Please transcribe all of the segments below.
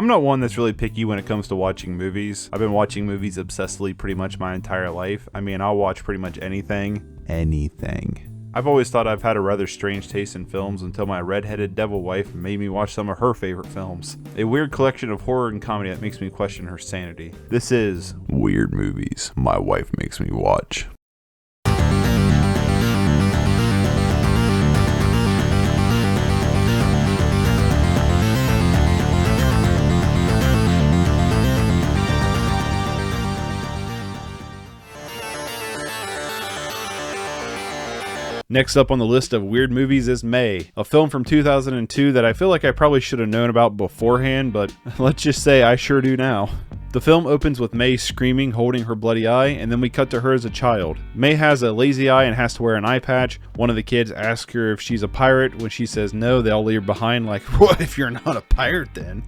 I'm not one that's really picky when it comes to watching movies. I've been watching movies obsessively pretty much my entire life. I mean, I'll watch pretty much anything. I've always thought I've had a rather strange taste in films until my redheaded devil wife made me watch some of her favorite films. A weird collection of horror and comedy that makes me question her sanity. This is Weird Movies My Wife Makes Me Watch. Next up on the list of weird movies is May, a film from 2002 that I feel like I probably should have known about beforehand, but let's just say I sure do now. The film opens with May screaming, holding her bloody eye, and then we cut to her as a child. May has a lazy eye and has to wear an eye patch. One of the kids asks her if she's a pirate. When she says no, they all leave her behind like, what if you're not a pirate then?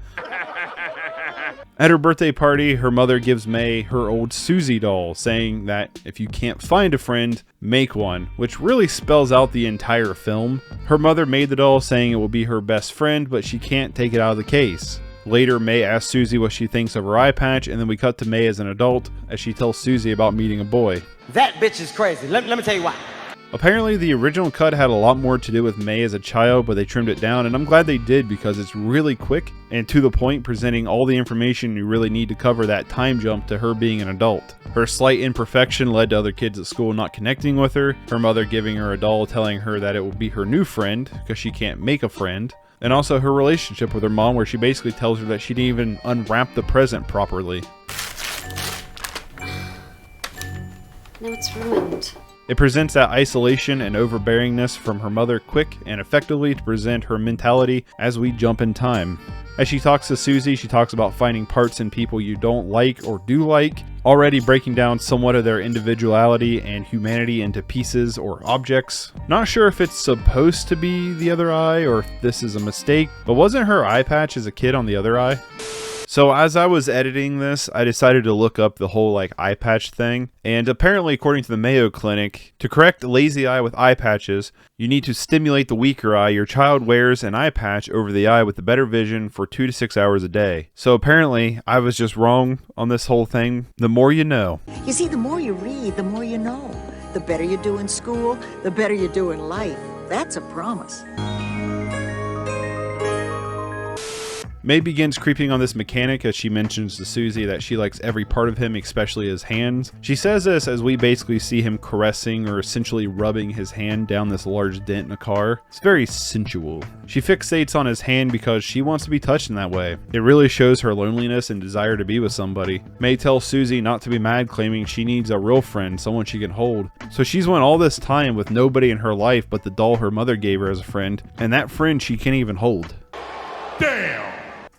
At her birthday party, her mother gives May her old Susie doll, saying that if you can't find a friend, make one, which really spells out the entire film. Her mother made the doll saying it will be her best friend, but she can't take it out of the case. Later, May asks Susie what she thinks of her eye patch, and then we cut to May as an adult as she tells Susie about meeting a boy. That bitch is crazy. Let me tell you why. Apparently, the original cut had a lot more to do with May as a child, but they trimmed it down, and I'm glad they did because it's really quick and to the point, presenting all the information you really need to cover that time jump to her being an adult. Her slight imperfection led to other kids at school not connecting with her, her mother giving her a doll telling her that it will be her new friend because she can't make a friend, and also her relationship with her mom where she basically tells her that she didn't even unwrap the present properly. Now it's ruined. It presents that isolation and overbearingness from her mother quick and effectively to present her mentality as we jump in time. As she talks to Susie, she talks about finding parts in people you don't like or do like, already breaking down somewhat of their individuality and humanity into pieces or objects. Not sure if it's supposed to be the other eye or if this is a mistake, but wasn't her eye patch as a kid on the other eye? So as I was editing this, I decided to look up the whole eye patch thing, and apparently according to the Mayo Clinic, to correct lazy eye with eye patches, you need to stimulate the weaker eye. Your child wears an eye patch over the eye with the better vision for 2 to 6 hours a day. So apparently I was just wrong on this whole thing. The more you know. You see, the more you read, the more you know. The better you do in school, the better you do in life. That's a promise. May begins creeping on this mechanic as she mentions to Susie that she likes every part of him, especially his hands. She says this as we basically see him caressing or essentially rubbing his hand down this large dent in a car. It's very sensual. She fixates on his hand because she wants to be touched in that way. It really shows her loneliness and desire to be with somebody. May tells Susie not to be mad, claiming she needs a real friend, someone she can hold. So she's went all this time with nobody in her life but the doll her mother gave her as a friend, and that friend she can't even hold. Damn!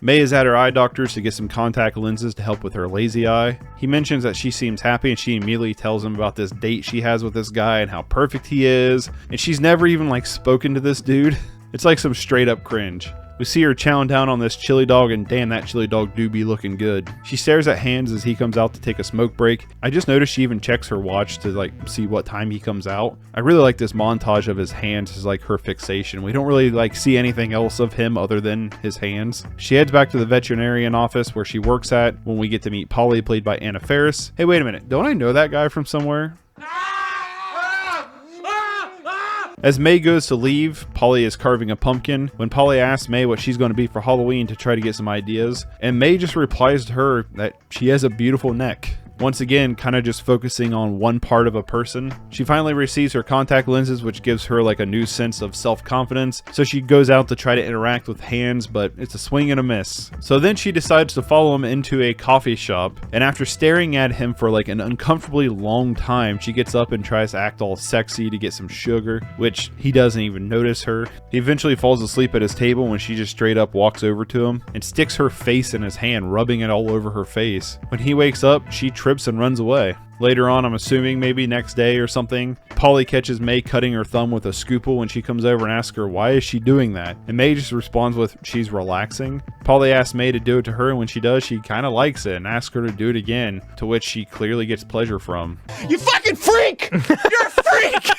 May is at her eye doctor's to get some contact lenses to help with her lazy eye. He mentions that she seems happy and she immediately tells him about this date she has with this guy and how perfect he is. And she's never even spoken to this dude. It's like some straight up cringe. We see her chowing down on this chili dog, and damn, that chili dog do be looking good. She stares at Hans as he comes out to take a smoke break. I just noticed she even checks her watch to see what time he comes out. I really like this montage of his hands as her fixation. We don't really see anything else of him other than his hands. She heads back to the veterinarian office where she works at when we get to meet Polly, played by Faris. Hey, wait a minute, don't I know that guy from somewhere? As May goes to leave, Polly is carving a pumpkin. When Polly asks May what she's going to be for Halloween to try to get some ideas, and May just replies to her that she has a beautiful neck. Once again, kind of just focusing on one part of a person. She finally receives her contact lenses, which gives her a new sense of self-confidence. So she goes out to try to interact with Hans, but it's a swing and a miss. So then she decides to follow him into a coffee shop, and after staring at him for an uncomfortably long time, she gets up and tries to act all sexy to get some sugar, which he doesn't even notice her. He eventually falls asleep at his table when she just straight up walks over to him and sticks her face in his hand, rubbing it all over her face. When he wakes up, she trips and runs away. Later on, I'm assuming maybe next day or something, Polly catches May cutting her thumb with a scoople when she comes over and asks her why is she doing that, and May just responds with she's relaxing. Polly asks May to do it to her, and when she does, she kind of likes it and asks her to do it again, to which she clearly gets pleasure from. You fucking freak! You're a freak!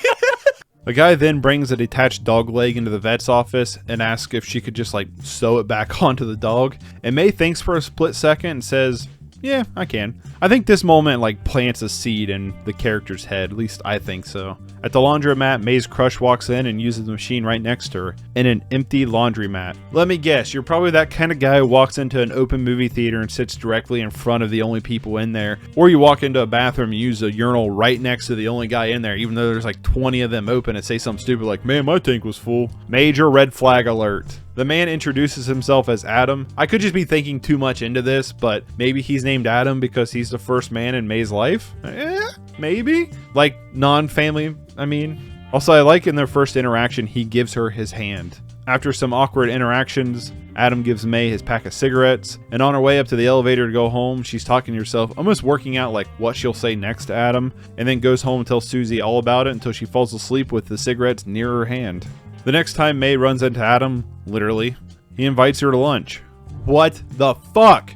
A guy then brings a detached dog leg into the vet's office and asks if she could just like sew it back onto the dog. And May thinks for a split second and says, yeah, I can. I think this moment like plants a seed in the character's head, at least I think so. At the laundromat, May's crush walks in and uses the machine right next to her in an empty laundromat. Let me guess, you're probably that kind of guy who walks into an open movie theater and sits directly in front of the only people in there. Or you walk into a bathroom and use a urinal right next to the only guy in there, even though there's like 20 of them open, and say something stupid like, man, my tank was full. Major red flag alert. The man introduces himself as Adam. I could just be thinking too much into this, but maybe he's named Adam because he's the first man in May's life? Maybe? Like, non-family, I mean. Also, I like in their first interaction, he gives her his hand. After some awkward interactions, Adam gives May his pack of cigarettes, and on her way up to the elevator to go home, she's talking to herself, almost working out like what she'll say next to Adam, and then goes home and tells Susie all about it until she falls asleep with the cigarettes near her hand. The next time May runs into Adam, literally, he invites her to lunch. What the fuck?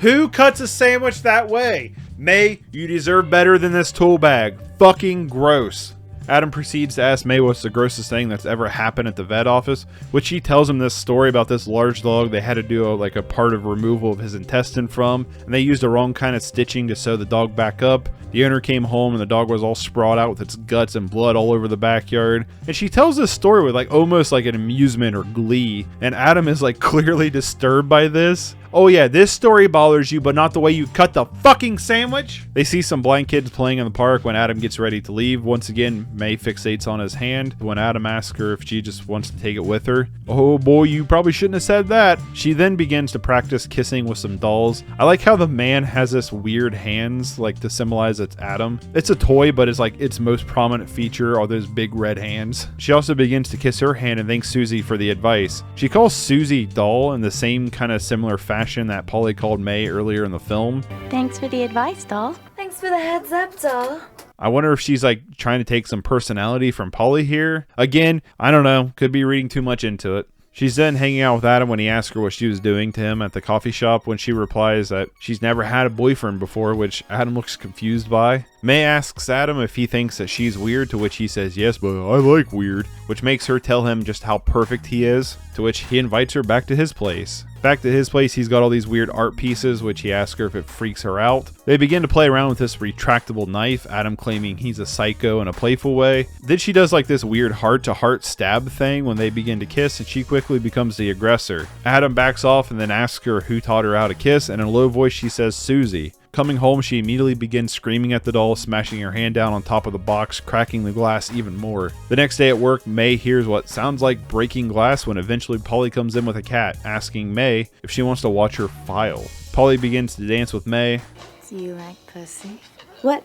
Who cuts a sandwich that way? May, you deserve better than this tool bag. Fucking gross. Adam proceeds to ask May what's the grossest thing that's ever happened at the vet office, which she tells him this story about this large dog they had to do a part of removal of his intestine from, and they used the wrong kind of stitching to sew the dog back up. The owner came home and the dog was all sprawled out with its guts and blood all over the backyard. And she tells this story with almost like an amusement or glee, and Adam is clearly disturbed by this. Oh yeah, this story bothers you, but not the way you cut the fucking sandwich? They see some blind kids playing in the park when Adam gets ready to leave. Once again, May fixates on his hand when Adam asks her if she just wants to take it with her. Oh boy, you probably shouldn't have said that. She then begins to practice kissing with some dolls. I like how the man has this weird hands, to symbolize it's Adam. It's a toy, but it's its most prominent feature are those big red hands. She also begins to kiss her hand and thanks Susie for the advice. She calls Susie doll in the same kind of similar fashion that Polly called May earlier in the film. Thanks for the advice, doll. Thanks for the heads up, doll. I wonder if she's trying to take some personality from Polly here. Again, I don't know. Could be reading too much into it. She's then hanging out with Adam when he asks her what she was doing to him at the coffee shop, when she replies that she's never had a boyfriend before, which Adam looks confused by. May asks Adam if he thinks that she's weird, to which he says yes, but I like weird, which makes her tell him just how perfect he is, to which he invites her back to his place. Back to his place, he's got all these weird art pieces, which he asks her if it freaks her out. They begin to play around with this retractable knife, Adam claiming he's a psycho in a playful way. Then she does this weird heart-to-heart stab thing when they begin to kiss, and she quickly becomes the aggressor. Adam backs off and then asks her who taught her how to kiss, and in a low voice she says Susie. Coming home, she immediately begins screaming at the doll, smashing her hand down on top of the box, cracking the glass even more. The next day at work, May hears what sounds like breaking glass when eventually Polly comes in with a cat, asking May if she wants to watch her file. Polly begins to dance with May. Do you like pussy? What?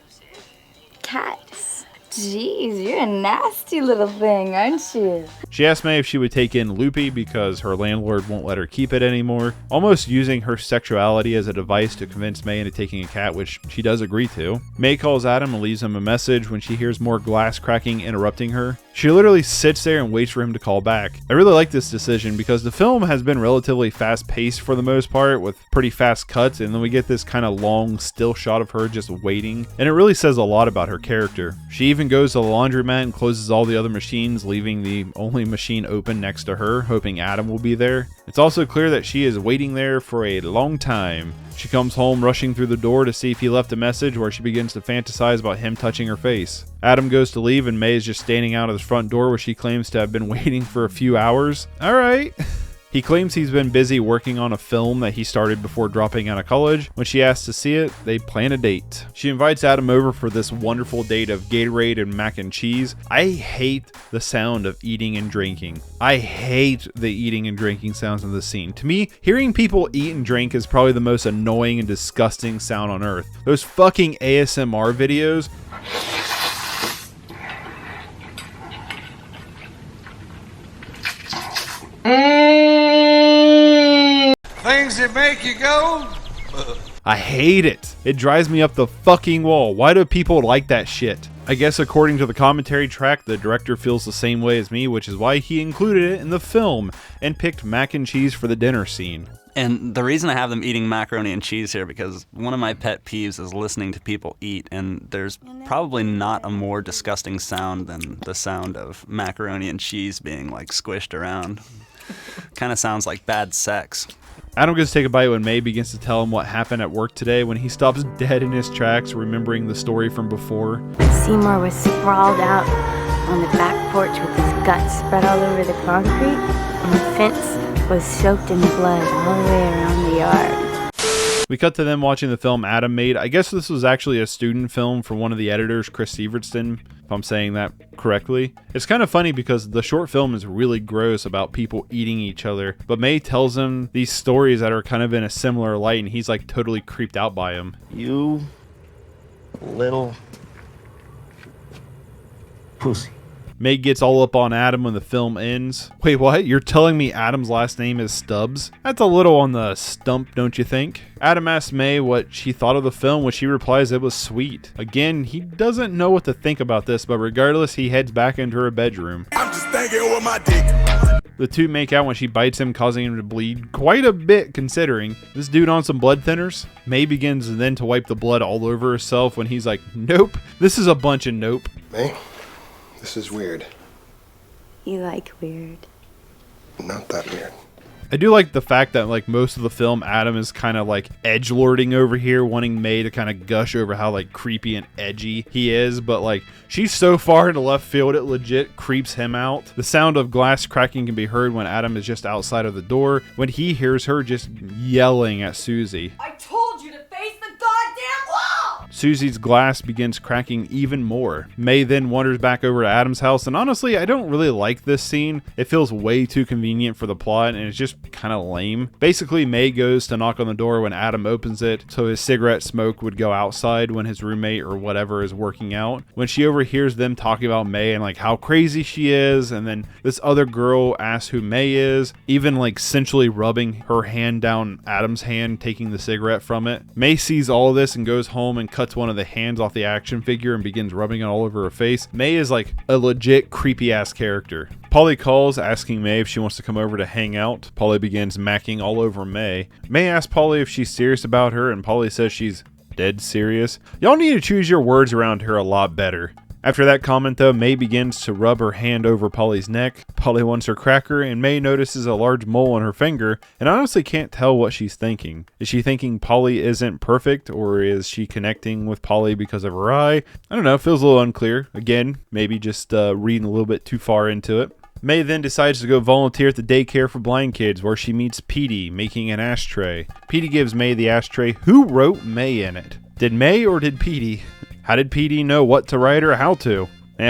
Cats? Jeez, you're a nasty little thing, aren't you? She asks May if she would take in Loopy because her landlord won't let her keep it anymore, almost using her sexuality as a device to convince May into taking a cat, which she does agree to. May calls Adam and leaves him a message when she hears more glass cracking interrupting her. She literally sits there and waits for him to call back. I really like this decision because the film has been relatively fast-paced for the most part, with pretty fast cuts, and then we get this kind of long still shot of her just waiting, and it really says a lot about her character. She even goes to the laundromat and closes all the other machines, leaving the only machine open next to her, hoping Adam will be there. It's also clear that she is waiting there for a long time. She comes home rushing through the door to see if he left a message, where she begins to fantasize about him touching her face. Adam goes to leave and May is just standing out of the front door where she claims to have been waiting for a few hours. Alright. He claims he's been busy working on a film that he started before dropping out of college. When she asks to see it, they plan a date. She invites Adam over for this wonderful date of Gatorade and mac and cheese. I hate the sound of eating and drinking. I hate the eating and drinking sounds in this scene. To me, hearing people eat and drink is probably the most annoying and disgusting sound on earth. Those fucking ASMR videos. Things that make you go. I hate it. It drives me up the fucking wall. Why do people like that shit? I guess according to the commentary track, the director feels the same way as me, which is why he included it in the film and picked mac and cheese for the dinner scene. And the reason I have them eating macaroni and cheese here, because one of my pet peeves is listening to people eat, and there's probably not a more disgusting sound than the sound of macaroni and cheese being like squished around. Kind of sounds like bad sex. Adam goes to take a bite when May begins to tell him what happened at work today when he stops dead in his tracks, remembering the story from before. Seymour was sprawled out on the back porch with his guts spread all over the concrete, and the fence was soaked in blood all the way around the yard. We cut to them watching the film Adam made. I guess this was actually a student film from one of the editors, Chris Sievertson, if I'm saying that correctly. It's kind of funny because the short film is really gross about people eating each other, but May tells him these stories that are kind of in a similar light, and he's like totally creeped out by them. You little pussy. May gets all up on Adam when the film ends. Wait, what? You're telling me Adam's last name is Stubbs? That's a little on the stump, don't you think? Adam asks May what she thought of the film, which she replies it was sweet. Again, he doesn't know what to think about this, but regardless, he heads back into her bedroom. I'm just thinking over my dick. The two make out when she bites him, causing him to bleed quite a bit considering. This dude on some blood thinners? May begins then to wipe the blood all over herself when he's like, nope. This is a bunch of nope. May? This is weird. You like weird. Not that weird. I do like the fact that like most of the film, Adam is kind of like edgelording over here, wanting May to kind of gush over how like creepy and edgy he is, but like she's so far into left field it legit creeps him out. The sound of glass cracking can be heard when Adam is just outside of the door, when he hears her just yelling at Susie. I told you to face the goddamn wall! Susie's glass begins cracking even more. May then wanders back over to Adam's house, and honestly, I don't really like this scene. It feels way too convenient for the plot, and it's just kind of lame. Basically, May goes to knock on the door when Adam opens it, so his cigarette smoke would go outside when his roommate or whatever is working out. When she overhears them talking about May and like how crazy she is, and then this other girl asks who May is, even like sensually rubbing her hand down Adam's hand, taking the cigarette from it. May sees all of this and goes home and cuts one of the hands off the action figure and begins rubbing it all over her face. May is like a legit creepy ass character. Polly calls, asking May if she wants to come over to hang out. Polly begins macking all over May. May asks Polly if she's serious about her, and Polly says she's dead serious. Y'all need to choose your words around her a lot better. After that comment though, May begins to rub her hand over Polly's neck. Polly wants her cracker, and May notices a large mole on her finger, and I honestly can't tell what she's thinking. Is she thinking Polly isn't perfect, or is she connecting with Polly because of her eye? I don't know, it feels a little unclear. Again, maybe just reading a little bit too far into it. May then decides to go volunteer at the daycare for blind kids, where she meets Petey making an ashtray. Petey gives May the ashtray. Who wrote May in it? Did May or did Petey? How did Petey know what to write or how to?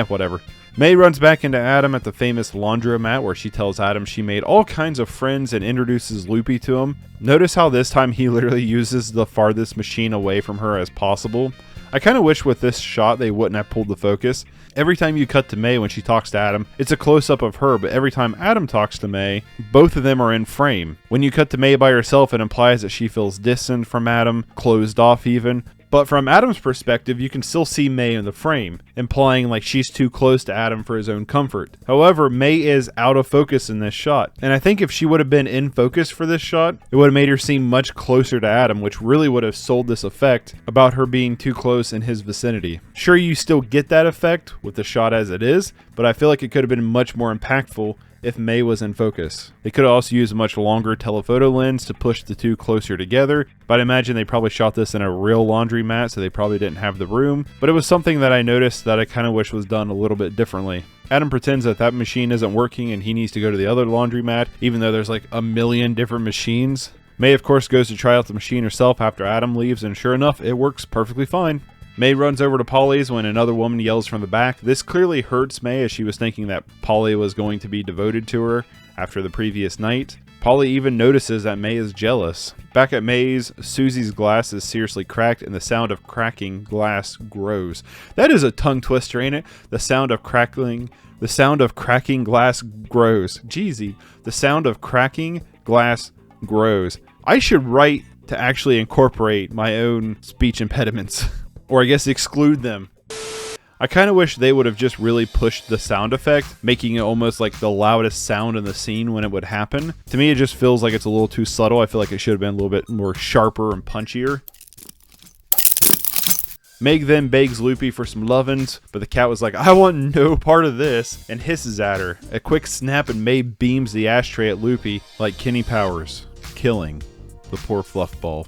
Whatever. May runs back into Adam at the famous laundromat, where she tells Adam she made all kinds of friends and introduces Loopy to him. Notice how this time he literally uses the farthest machine away from her as possible. I kind of wish with this shot they wouldn't have pulled the focus. Every time you cut to May when she talks to Adam, it's a close-up of her, but every time Adam talks to May, both of them are in frame. When you cut to May by herself, it implies that she feels distant from Adam, closed off even. But from Adam's perspective, you can still see May in the frame, implying like she's too close to Adam for his own comfort. However, May is out of focus in this shot, and I think if she would have been in focus for this shot, it would have made her seem much closer to Adam, which really would have sold this effect about her being too close in his vicinity. Sure, you still get that effect with the shot as it is, but I feel like it could have been much more impactful if May was in focus. They could have also used a much longer telephoto lens to push the two closer together, but I imagine they probably shot this in a real laundromat, so they probably didn't have the room. But it was something that I noticed that I kind of wish was done a little bit differently. Adam pretends that that machine isn't working and he needs to go to the other laundromat, even though there's like a million different machines. May, of course, goes to try out the machine herself after Adam leaves, and sure enough, it works perfectly fine. May runs over to Polly's when another woman yells from the back. This clearly hurts May, as she was thinking that Polly was going to be devoted to her after the previous night. Polly even notices that May is jealous. Back at May's, Susie's glass is seriously cracked, and the sound of cracking glass grows. That is a tongue twister, ain't it? The sound of cracking glass grows. Jeezy. The sound of cracking glass grows. I should write to actually incorporate my own speech impediments. Or I guess exclude them. I kind of wish they would have just really pushed the sound effect, making it almost like the loudest sound in the scene when it would happen. To me, it just feels like it's a little too subtle. I feel like it should have been a little bit more sharper and punchier. Meg then begs Loopy for some lovin's, but the cat was like, I want no part of this, and hisses at her. A quick snap and May beams the ashtray at Loopy like Kenny Powers, killing the poor fluff ball.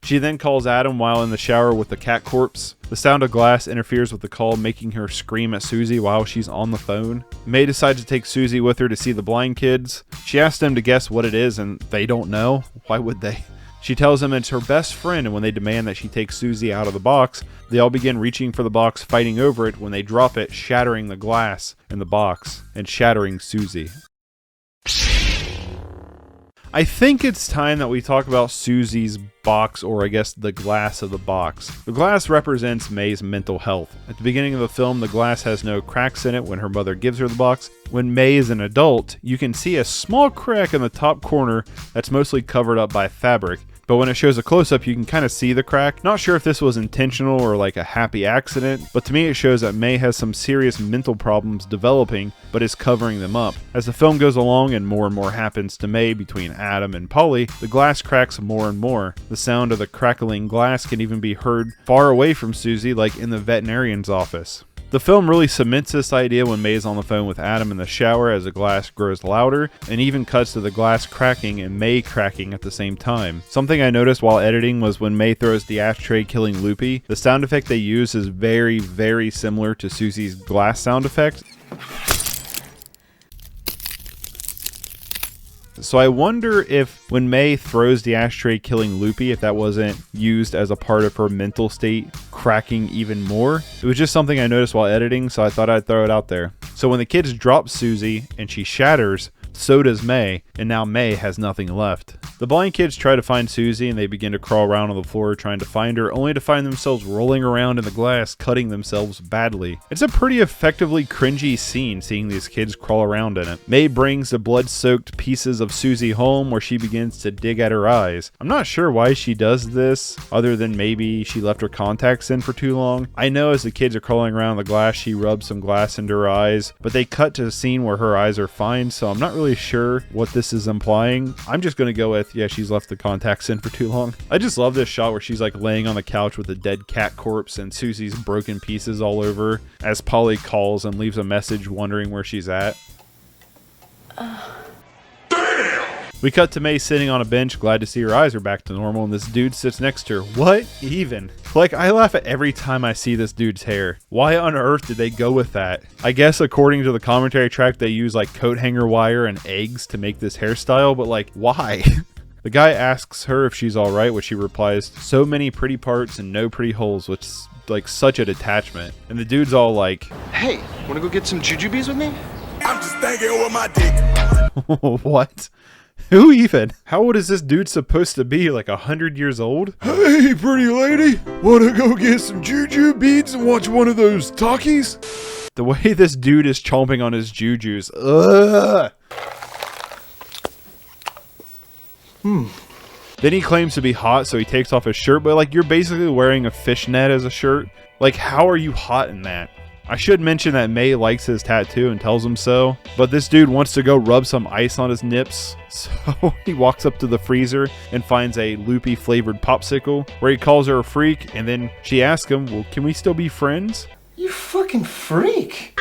She then calls Adam while in the shower with the cat corpse. The sound of glass interferes with the call, making her scream at Susie while she's on the phone. May decides to take Susie with her to see the blind kids. She asks them to guess what it is, and they don't know. Why would they? She tells them it's her best friend, and when they demand that she take Susie out of the box, they all begin reaching for the box, fighting over it when they drop it, shattering the glass in the box and shattering Susie. I think it's time that we talk about Susie's box, or I guess the glass of the box. The glass represents May's mental health. At the beginning of the film, the glass has no cracks in it when her mother gives her the box. When May is an adult, you can see a small crack in the top corner that's mostly covered up by fabric. But when it shows a close-up, you can kind of see the crack. Not sure if this was intentional or like a happy accident, but to me it shows that May has some serious mental problems developing, but is covering them up. As the film goes along and more happens to May between Adam and Polly, the glass cracks more and more. The sound of the crackling glass can even be heard far away from Susie, like in the veterinarian's office. The film really cements this idea when May's on the phone with Adam in the shower as the glass grows louder, and even cuts to the glass cracking and May cracking at the same time. Something I noticed while editing was when May throws the ashtray killing Loopy, the sound effect they use is very similar to Susie's glass sound effect. So I wonder if when May throws the ashtray killing Loopy, if that wasn't used as a part of her mental state cracking even more. It was just something I noticed while editing, so I thought I'd throw it out there. So when the kids drop Susie and she shatters, so does May, and now May has nothing left. The blind kids try to find Susie and they begin to crawl around on the floor trying to find her, only to find themselves rolling around in the glass, cutting themselves badly. It's a pretty effectively cringy scene seeing these kids crawl around in it. May brings the blood-soaked pieces of Susie home where she begins to dig at her eyes. I'm not sure why she does this, other than maybe she left her contacts in for too long. I know as the kids are crawling around the glass, she rubs some glass into her eyes, but they cut to a scene where her eyes are fine, so I'm not really sure what this is implying. I'm just gonna go with, yeah, she's left the contacts in for too long. I just love this shot where she's like laying on the couch with a dead cat corpse and Susie's broken pieces all over as Polly calls and leaves a message wondering where she's at. We cut to May sitting on a bench, glad to see her eyes are back to normal, and this dude sits next to her. What even? Like, I laugh at every time I see this dude's hair. Why on earth did they go with that? I guess according to the commentary track, they use like coat hanger wire and eggs to make this hairstyle, but like, why? The guy asks her if she's alright, which she replies, so many pretty parts and no pretty holes, which is like such a detachment. And the dude's all like, Hey, wanna go get some jujubes with me? I'm just thinking over my dick. What? Who even? How old is this dude supposed to be? Like 100 years old? Hey, pretty lady, wanna go get some juju beads and watch one of those talkies? The way this dude is chomping on his jujus. Ugh. Then he claims to be hot, so he takes off his shirt, but like, you're basically wearing a fishnet as a shirt. Like, how are you hot in that? I should mention that May likes his tattoo and tells him so, but this dude wants to go rub some ice on his nips, so he walks up to the freezer and finds a Loopy flavored popsicle, where he calls her a freak, and then she asks him, well, can we still be friends? You fucking freak.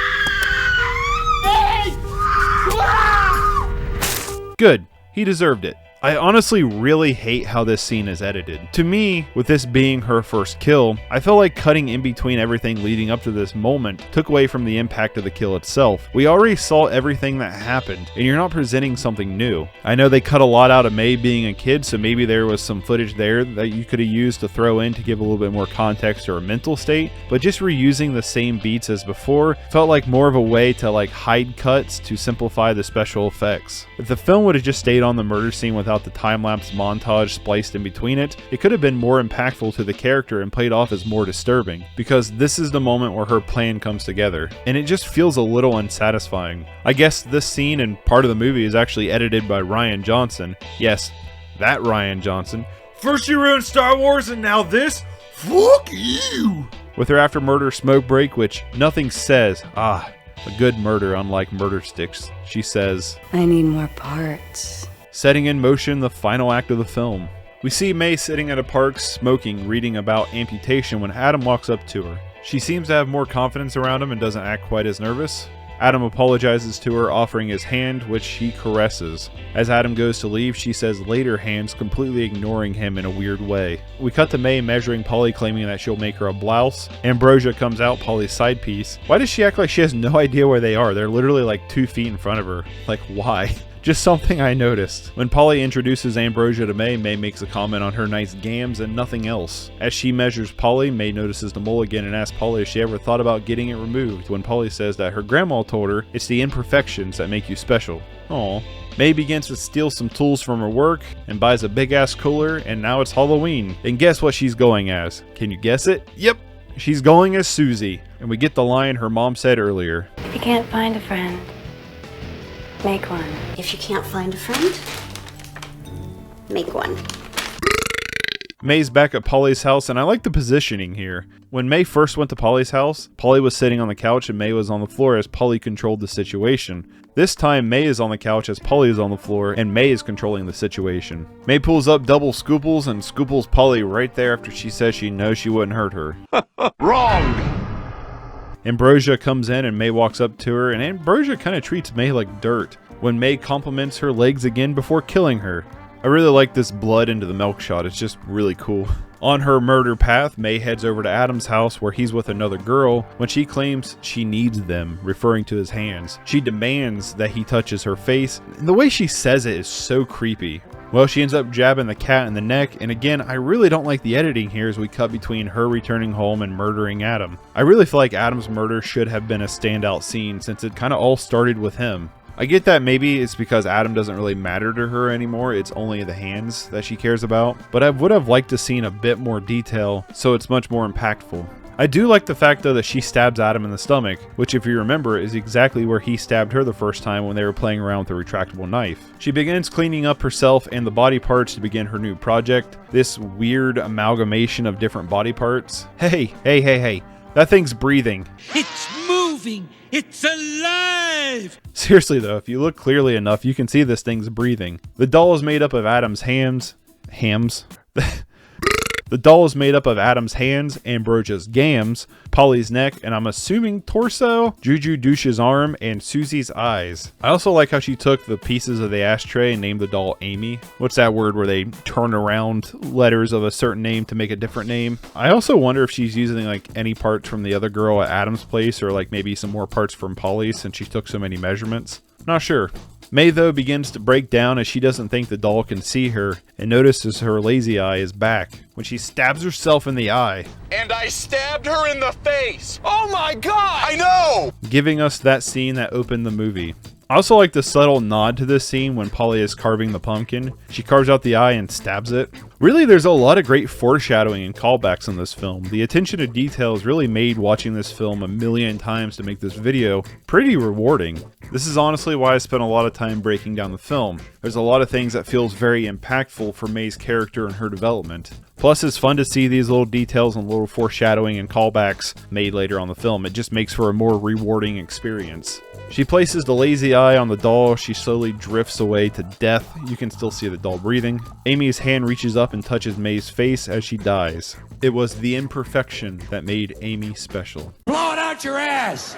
Good, he deserved it. I honestly really hate how this scene is edited. To me, with this being her first kill, I felt like cutting in between everything leading up to this moment took away from the impact of the kill itself. We already saw everything that happened, and you're not presenting something new. I know they cut a lot out of May being a kid, so maybe there was some footage there that you could have used to throw in to give a little bit more context to her mental state, but just reusing the same beats as before felt like more of a way to like hide cuts to simplify the special effects. If the film would have just stayed on the murder scene without the time-lapse montage spliced in between it, it could have been more impactful to the character and played off as more disturbing, because this is the moment where her plan comes together, and it just feels a little unsatisfying. I guess this scene and part of the movie is actually edited by Rian Johnson. Yes, that Rian Johnson. First you ruined Star Wars and now this? Fuck you! With her after murder smoke break, which nothing says, a good murder unlike murder sticks, she says, I need more parts. setting in motion the final act of the film. We see May sitting at a park smoking, reading about amputation when Adam walks up to her. She seems to have more confidence around him and doesn't act quite as nervous. Adam apologizes to her, offering his hand, which she caresses. As Adam goes to leave, she says later hands, completely ignoring him in a weird way. We cut to May measuring Polly, claiming that she'll make her a blouse. Ambrosia comes out, Polly's side piece. Why does she act like she has no idea where they are? They're literally like 2 feet in front of her. Like, why? Just something I noticed. When Polly introduces Ambrosia to May, May makes a comment on her nice gams and nothing else. As she measures Polly, May notices the mole again and asks Polly if she ever thought about getting it removed, when Polly says that her grandma told her it's the imperfections that make you special. Aww. May begins to steal some tools from her work and buys a big ass cooler, and now it's Halloween. And guess what she's going as? Can you guess it? Yep, she's going as Susie. And we get the line her mom said earlier. If you can't find a friend, make one. If you can't find a friend, make one. May's back at Polly's house, and I like the positioning here. When May first went to Polly's house, Polly was sitting on the couch and May was on the floor as Polly controlled the situation. This time, May is on the couch as Polly is on the floor, and May is controlling the situation. May pulls up double scooples and scooples Polly right there after she says she knows she wouldn't hurt her. Wrong! Ambrosia comes in and May walks up to her, and Ambrosia kind of treats May like dirt when May compliments her legs again before killing her. I really like this blood into the milk shot, it's just really cool. On her murder path, May heads over to Adam's house where he's with another girl when she claims she needs them, referring to his hands. She demands that he touches her face, and the way she says it is so creepy. Well, she ends up jabbing the cat in the neck, and again, I really don't like the editing here as we cut between her returning home and murdering Adam. I really feel like Adam's murder should have been a standout scene since it kind of all started with him. I get that maybe it's because Adam doesn't really matter to her anymore, it's only the hands that she cares about, but I would have liked to seen a bit more detail so it's much more impactful. I do like the fact though that she stabs Adam in the stomach, which if you remember is exactly where he stabbed her the first time when they were playing around with a retractable knife. She begins cleaning up herself and the body parts to begin her new project, this weird amalgamation of different body parts. Hey, that thing's breathing. It's moving! It's alive! Seriously though, if you look clearly enough, you can see this thing's breathing. The doll is made up of Adam's hams. The doll is made up of Adam's hands, Ambrosia's gams, Polly's neck, and I'm assuming torso, Juju Douche's arm, and Susie's eyes. I also like how she took the pieces of the ashtray and named the doll Amy. What's that word where they turn around letters of a certain name to make a different name? I also wonder if she's using like any parts from the other girl at Adam's place or like maybe some more parts from Polly's since she took so many measurements. Not sure. May though begins to break down as she doesn't think the doll can see her and notices her lazy eye is back when she stabs herself in the eye. And I stabbed her in the face! Oh my god! I know! Giving us that scene that opened the movie. I also like the subtle nod to this scene when Polly is carving the pumpkin. She carves out the eye and stabs it. Really, there's a lot of great foreshadowing and callbacks in this film. The attention to detail is really made watching this film a million times to make this video pretty rewarding. This is honestly why I spent a lot of time breaking down the film. There's a lot of things that feels very impactful for May's character and her development. Plus, it's fun to see these little details and little foreshadowing and callbacks made later on the film. It just makes for a more rewarding experience. She places the lazy eye on the doll. She slowly drifts away to death. You can still see the doll breathing. Amy's hand reaches up and touches May's face as she dies. It was the imperfection that made Amy special. Blow it out your ass!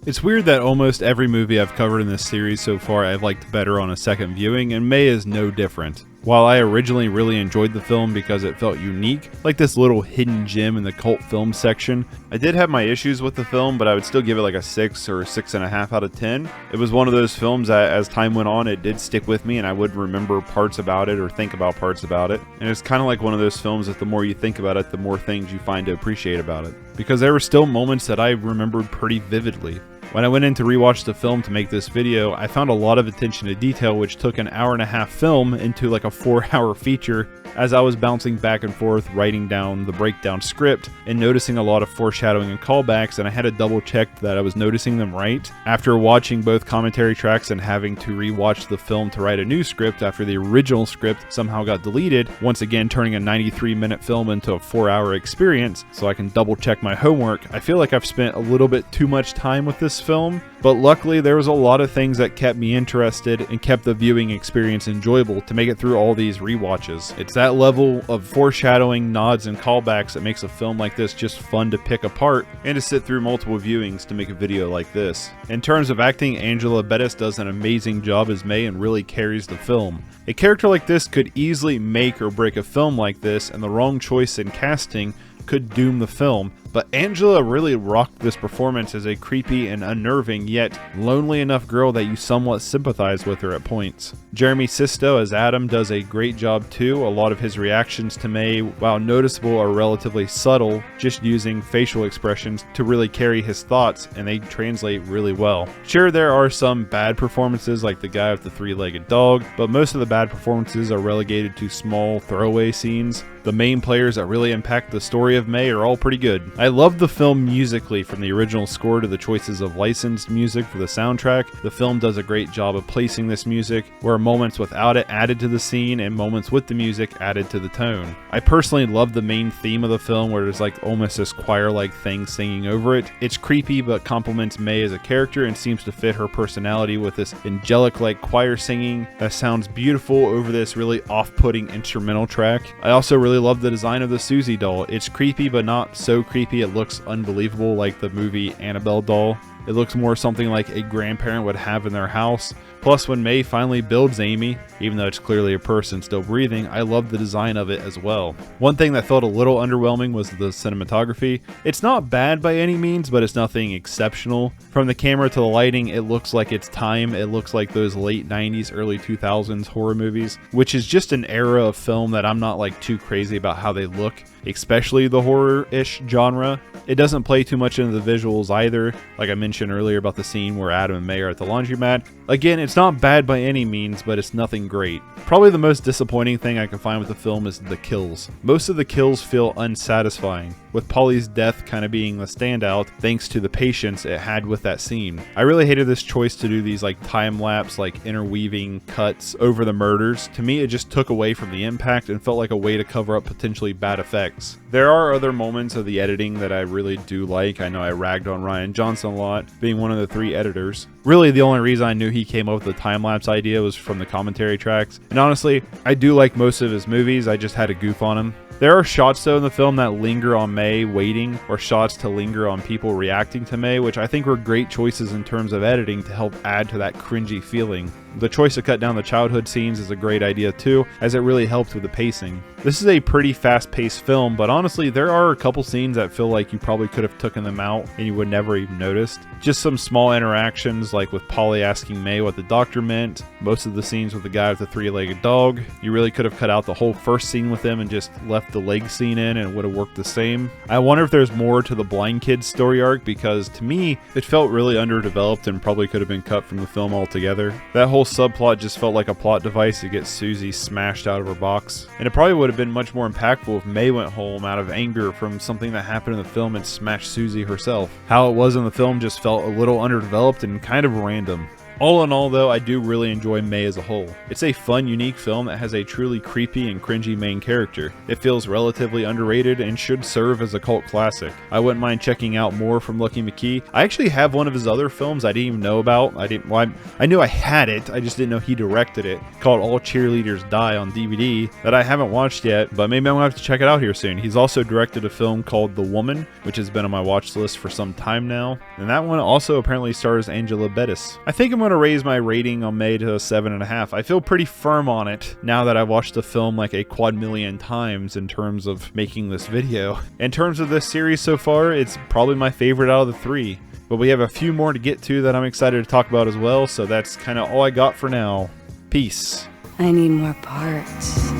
It's weird that almost every movie I've covered in this series so far I've liked better on a second viewing, and May is no different. While I originally really enjoyed the film because it felt unique, like this little hidden gem in the cult film section, I did have my issues with the film, but I would still give it like a 6 or 6.5 out of 10. It was one of those films that as time went on, it did stick with me and I would remember parts about it or think about parts about it. And it's kind of like one of those films that the more you think about it, the more things you find to appreciate about it. Because there were still moments that I remembered pretty vividly. When I went in to rewatch the film to make this video, I found a lot of attention to detail which took an hour-and-a-half film into like a 4-hour feature, as I was bouncing back and forth writing down the breakdown script and noticing a lot of foreshadowing and callbacks, and I had to double check that I was noticing them right. After watching both commentary tracks and having to rewatch the film to write a new script after the original script somehow got deleted, once again turning a 93-minute film into a 4-hour experience so I can double check my homework, I feel like I've spent a little bit too much time with this film, but luckily there was a lot of things that kept me interested and kept the viewing experience enjoyable to make it through all these rewatches. It's that level of foreshadowing, nods, and callbacks that makes a film like this just fun to pick apart and to sit through multiple viewings to make a video like this. In terms of acting, Angela Bettis does an amazing job as May and really carries the film. A character like this could easily make or break a film like this, and the wrong choice in casting could doom the film, but Angela really rocked this performance as a creepy and unnerving yet lonely enough girl that you somewhat sympathize with her at points. Jeremy Sisto as Adam does a great job too. A lot of his reactions to May, while noticeable, are relatively subtle, just using facial expressions to really carry his thoughts, and they translate really well. Sure, there are some bad performances like the guy with the three-legged dog, but most of the bad performances are relegated to small throwaway scenes. The main players that really impact the story of May are all pretty good. I love the film musically, from the original score to the choices of licensed music for the soundtrack. The film does a great job of placing this music, where moments without it added to the scene and moments with the music added to the tone. I personally love the main theme of the film, where there's like almost this choir-like thing singing over it. It's creepy but complements May as a character and seems to fit her personality with this angelic-like choir singing that sounds beautiful over this really off-putting instrumental track. I also really love the design of the Susie doll. It's creepy but not so creepy it looks unbelievable like the movie Annabelle doll. It looks more something like a grandparent would have in their house. Plus, when May finally builds Amy, even though it's clearly a person still breathing, I love the design of it as well. One thing that felt a little underwhelming was the cinematography. It's not bad by any means, but it's nothing exceptional. From the camera to the lighting, it looks like it's time. It looks like those late 90s, early 2000s horror movies, which is just an era of film that I'm not like too crazy about how they look, especially the horror-ish genre. It doesn't play too much into the visuals either, like I mentioned earlier about the scene where Adam and May are at the laundromat. Again, it's not bad by any means, but it's nothing great. Probably the most disappointing thing I can find with the film is the kills. Most of the kills feel unsatisfying, with Polly's death kind of being the standout thanks to the patience it had with that scene. I really hated this choice to do these like time-lapse, like interweaving cuts over the murders. To me, it just took away from the impact and felt like a way to cover up potentially bad effects. There are other moments of the editing that I really do like. I know I ragged on Rian Johnsoning a lot, being one of the 3 editors. Really, the only reason I knew he came up with the time-lapse idea was from the commentary tracks. And honestly, I do like most of his movies, I just had to goof on him. There are shots though in the film that linger on May waiting, or shots to linger on people reacting to May, which I think were great choices in terms of editing to help add to that cringy feeling. The choice to cut down the childhood scenes is a great idea too, as it really helped with the pacing. This is a pretty fast-paced film, but honestly there are a couple scenes that feel like you probably could have taken them out and you would never even noticed. Just some small interactions like with Polly asking May what the doctor meant, most of the scenes with the guy with the 3-legged dog. You really could have cut out the whole first scene with him and just left the leg scene in and it would have worked the same. I wonder if there's more to the blind kid's story arc, because to me it felt really underdeveloped and probably could have been cut from the film altogether. That whole subplot just felt like a plot device to get Susie smashed out of her box, and it probably would have been much more impactful if May went home out of anger from something that happened in the film and smashed Susie herself. How it was in the film just felt a little underdeveloped and kind of random. All in all though, I do really enjoy May as a whole. It's a fun, unique film that has a truly creepy and cringy main character. It feels relatively underrated and should serve as a cult classic. I wouldn't mind checking out more from Lucky McKee. I actually have one of his other films I didn't even know about. I knew I had it, I just didn't know he directed it, called All Cheerleaders Die on DVD, that I haven't watched yet, but maybe I'm gonna have to check it out here soon. He's also directed a film called The Woman, which has been on my watch list for some time now, and that one also apparently stars Angela Bettis. I think I'm gonna raise my rating on May to a 7.5. I feel pretty firm on it now that I've watched the film like a quadmillion times in terms of making this video. In terms of this series so far, it's probably my favorite out of the 3. But we have a few more to get to that I'm excited to talk about as well, so that's kind of all I got for now. Peace. I need more parts.